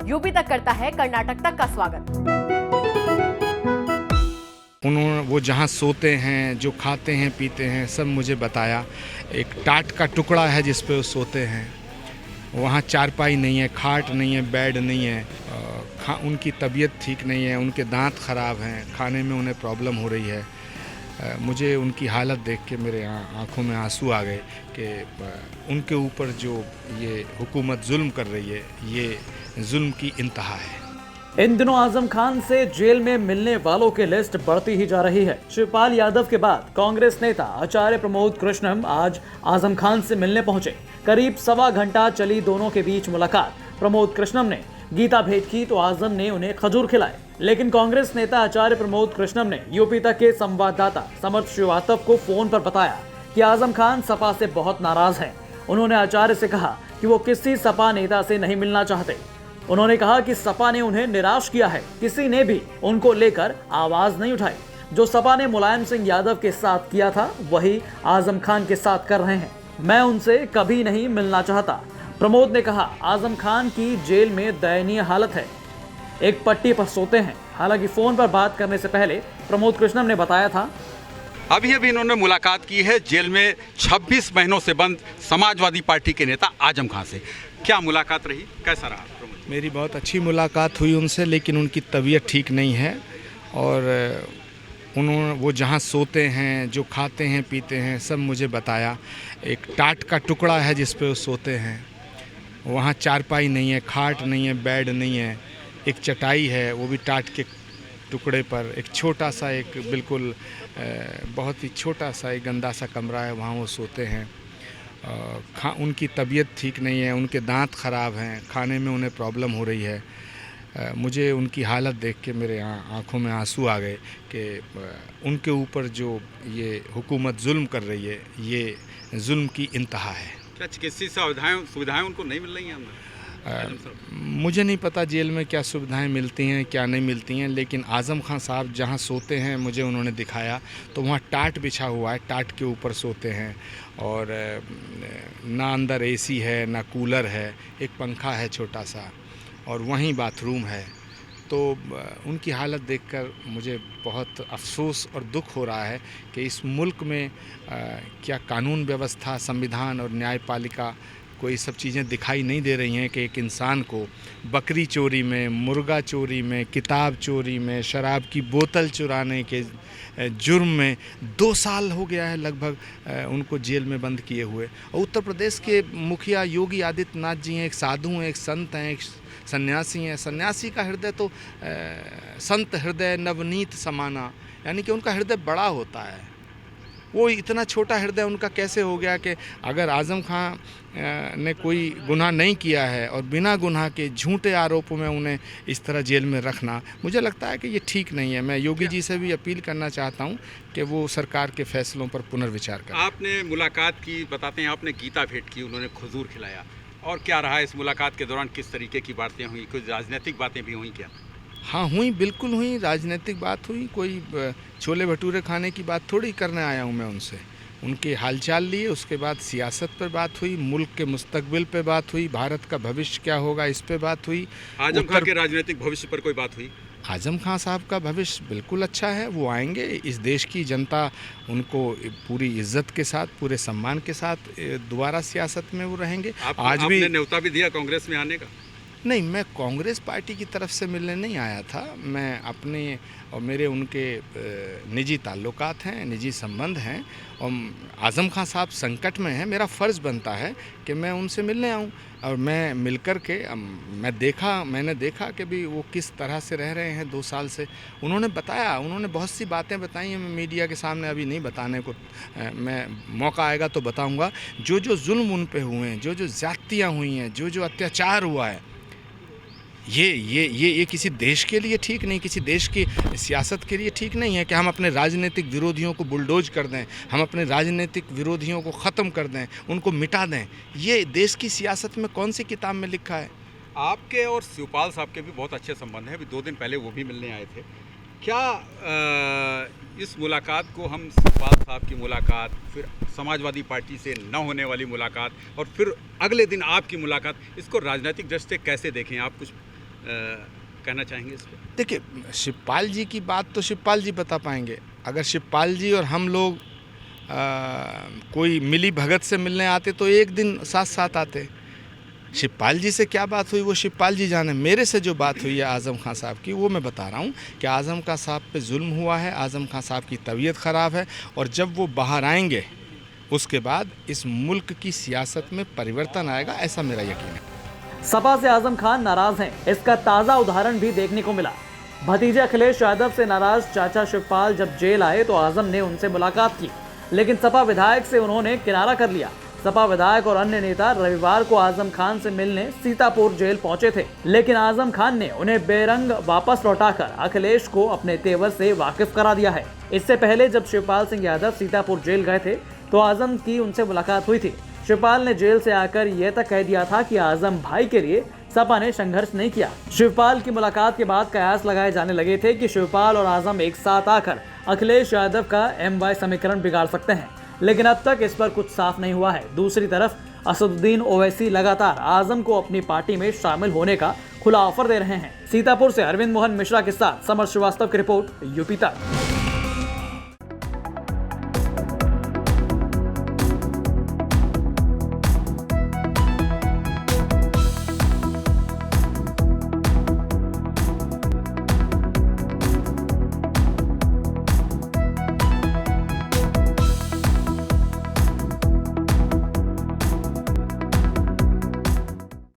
UP तक करता है कर्नाटक तक का स्वागत। उन्होंने वो जहाँ सोते हैं, जो खाते हैं पीते हैं, सब मुझे बताया। एक टाट का टुकड़ा है जिस पे वो सोते हैं। वहाँ चारपाई नहीं है, खाट नहीं है, बेड नहीं है। उनकी तबीयत ठीक नहीं है, उनके दांत ख़राब हैं, खाने में उन्हें प्रॉब्लम हो रही है। मुझे उनकी हालत देख के मेरे आँखों में आंसू आ गए कि उनके ऊपर जो ये हुकूमत जुल्म कर रही है, ये जुल्म की इंतहा है। इन दिनों आजम खान से जेल में मिलने वालों की लिस्ट बढ़ती ही जा रही है। शिवपाल यादव के बाद कांग्रेस नेता आचार्य प्रमोद कृष्णम आज आजम खान से मिलने पहुंचे। करीब 1.25 घंटा चली दोनों के बीच मुलाकात। प्रमोद कृष्णम ने गीता भेंट की तो आजम ने उन्हें खजूर खिलाए। लेकिन कांग्रेस नेता आचार्य प्रमोद कृष्णम ने यूपी तक के संवाददाता समर्थ श्रीवास्तव को फोन पर बताया कि आजम खान सपा से बहुत नाराज हैं। उन्होंने आचार्य से कहा कि वो किसी सपा नेता से नहीं मिलना चाहते। उन्होंने कहा कि सपा ने उन्हें निराश किया है, किसी ने भी उनको लेकर आवाज नहीं उठाई। जो सपा ने मुलायम सिंह यादव के साथ किया था वही आजम खान के साथ कर रहे हैं। मैं उनसे कभी नहीं मिलना चाहता। प्रमोद ने कहा आजम खान की जेल में दयनीय हालत है, एक पट्टी पर सोते हैं। हालांकि फोन पर बात करने से पहले प्रमोद कृष्णम ने बताया था अभी इन्होंने मुलाकात की है जेल में 26 महीनों से बंद समाजवादी पार्टी के नेता आजम खान से। क्या मुलाकात रही, कैसा रहा? मेरी बहुत अच्छी मुलाकात हुई उनसे, लेकिन उनकी तबीयत ठीक नहीं है और उन्होंने वो जहाँ सोते हैं, जो खाते हैं पीते हैं, सब मुझे बताया। एक टाट का टुकड़ा है जिस पे वो सोते हैं। वहाँ चारपाई नहीं है, खाट नहीं है, बेड नहीं है। एक चटाई है, वो भी टाट के टुकड़े पर। एक छोटा सा, एक बिल्कुल बहुत ही छोटा सा एक गंदा सा कमरा है, वहाँ वो सोते हैं। उनकी तबीयत ठीक नहीं है, उनके दांत ख़राब हैं, खाने में उन्हें प्रॉब्लम हो रही है। मुझे उनकी हालत देख के मेरे आँखों में आंसू आ गए कि उनके ऊपर जो ये हुकूमत जुल्म कर रही है, ये जुल्म की इंतहा है। क्या चिकित्सीय सुविधाएं उनको नहीं मिल रही हैं? मुझे नहीं पता जेल में क्या सुविधाएं मिलती हैं, क्या नहीं मिलती हैं, लेकिन आज़म खान साहब जहां सोते हैं मुझे उन्होंने दिखाया तो वहां टाट बिछा हुआ है, टाट के ऊपर सोते हैं और ना अंदर एसी है ना कूलर है, एक पंखा है छोटा सा और वहीं बाथरूम है। तो उनकी हालत देखकर मुझे बहुत अफसोस और दुख हो रहा है कि इस मुल्क में क्या कानून व्यवस्था, संविधान और न्यायपालिका को ये सब चीज़ें दिखाई नहीं दे रही हैं कि एक इंसान को बकरी चोरी में, मुर्गा चोरी में, किताब चोरी में, शराब की बोतल चुराने के जुर्म में 2 साल हो गया है लगभग उनको जेल में बंद किए हुए। और उत्तर प्रदेश के मुखिया योगी आदित्यनाथ जी हैं, एक साधु हैं, एक संत हैं, एक सन्यासी हैं। सन्यासी का हृदय तो संत हृदय नवनीत समाना, यानी कि उनका हृदय बड़ा होता है। वो इतना छोटा हृदय उनका कैसे हो गया कि अगर आज़म खान ने कोई गुनाह नहीं किया है और बिना गुनाह के झूठे आरोपों में उन्हें इस तरह जेल में रखना, मुझे लगता है कि ये ठीक नहीं है। मैं योगी जी से भी अपील करना चाहता हूँ कि वो सरकार के फैसलों पर पुनर्विचार करें। आपने मुलाकात की, बताते हैं आपने गीता भेंट की, उन्होंने खजूर खिलाया, और क्या रहा इस मुलाकात के दौरान? किस तरीके की बातें हुई? कुछ राजनीतिक बातें भी हुई क्या? हाँ हुई, बिल्कुल हुई, राजनीतिक बात हुई। कोई छोले भटूरे खाने की बात थोड़ी करने आया हूँ मैं उनसे। उनके हालचाल लिए, उसके बाद सियासत पर बात हुई, मुल्क के मुस्तकबिल पे बात हुई, भारत का भविष्य क्या होगा इस पे बात हुई। आजम खान के राजनीतिक भविष्य पर कोई बात हुई? आज़म खान साहब का भविष्य बिल्कुल अच्छा है, वो आएंगे। इस देश की जनता उनको पूरी इज्जत के साथ, पूरे सम्मान के साथ दोबारा सियासत में वो रहेंगे। आज भी न्योता भी दिया कांग्रेस में आने का? नहीं, मैं कांग्रेस पार्टी की तरफ से मिलने नहीं आया था। मैं अपने और मेरे उनके निजी ताल्लुकात हैं, निजी संबंध हैं और आज़म खान साहब संकट में हैं। मेरा फ़र्ज़ बनता है कि मैं उनसे मिलने आऊं और मैं मिलकर के मैंने देखा कि भी वो किस तरह से रह रहे हैं 2 साल से। उन्होंने बताया, उन्होंने बहुत सी बातें बताई हैं, मैं मीडिया के सामने अभी नहीं बताने को, मैं मौका आएगा तो बताऊँगा। जो जुल्म उन पे हुए हैं, जो ज़्यादतियाँ हुई हैं, जो अत्याचार हुआ है, ये किसी देश के लिए ठीक नहीं, किसी देश की सियासत के लिए ठीक नहीं है कि हम अपने राजनीतिक विरोधियों को बुलडोज कर दें, हम अपने राजनीतिक विरोधियों को ख़त्म कर दें, उनको मिटा दें। ये देश की सियासत में कौन सी किताब में लिखा है? आपके और शिवपाल साहब के भी बहुत अच्छे संबंध हैं। अभी 2 दिन पहले वो भी मिलने आए थे। क्या इस मुलाकात को हम, शिवपाल साहब की मुलाकात, फिर समाजवादी पार्टी से न होने वाली मुलाकात और फिर अगले दिन आपकी मुलाकात, इसको राजनीतिक दृष्टि से कैसे देखें आप? कुछ कहना चाहेंगे इस पर? देखिए, शिवपाल जी की बात तो शिवपाल जी बता पाएंगे। अगर शिवपाल जी और हम लोग कोई मिली भगत से मिलने आते तो एक दिन साथ साथ आते। शिवपाल जी से क्या बात हुई वो शिवपाल जी जाने। मेरे से जो बात हुई है आज़म खान साहब की, वो मैं बता रहा हूँ कि आज़म खान साहब पे जुल्म हुआ है, आज़म खान साहब की तबीयत ख़राब है, और जब वो बाहर आएंगे उसके बाद इस मुल्क की सियासत में परिवर्तन आएगा, ऐसा मेरा यकीन है। सपा से आजम खान नाराज हैं, इसका ताजा उदाहरण भी देखने को मिला। भतीजे अखिलेश यादव से नाराज चाचा शिवपाल जब जेल आए तो आजम ने उनसे मुलाकात की, लेकिन सपा विधायक से उन्होंने किनारा कर लिया। सपा विधायक और अन्य नेता रविवार को आजम खान से मिलने सीतापुर जेल पहुंचे थे, लेकिन आजम खान ने उन्हें बेरंग वापस लौटाकर अखिलेश को अपने तेवर से वाकिफ करा दिया है। इससे पहले जब शिवपाल सिंह यादव सीतापुर जेल गए थे तो आजम की उनसे मुलाकात हुई थी। शिवपाल ने जेल से आकर यह तक कह दिया था कि आजम भाई के लिए सपा ने संघर्ष नहीं किया। शिवपाल की मुलाकात के बाद कयास लगाए जाने लगे थे कि शिवपाल और आजम एक साथ आकर अखिलेश यादव का MY समीकरण बिगाड़ सकते हैं, लेकिन अब तक इस पर कुछ साफ नहीं हुआ है। दूसरी तरफ असदुद्दीन ओवैसी लगातार आजम को अपनी पार्टी में शामिल होने का खुला ऑफर दे रहे हैं। सीतापुर से अरविंद मोहन मिश्रा के साथ समर श्रीवास्तव की रिपोर्ट, यूपी तक।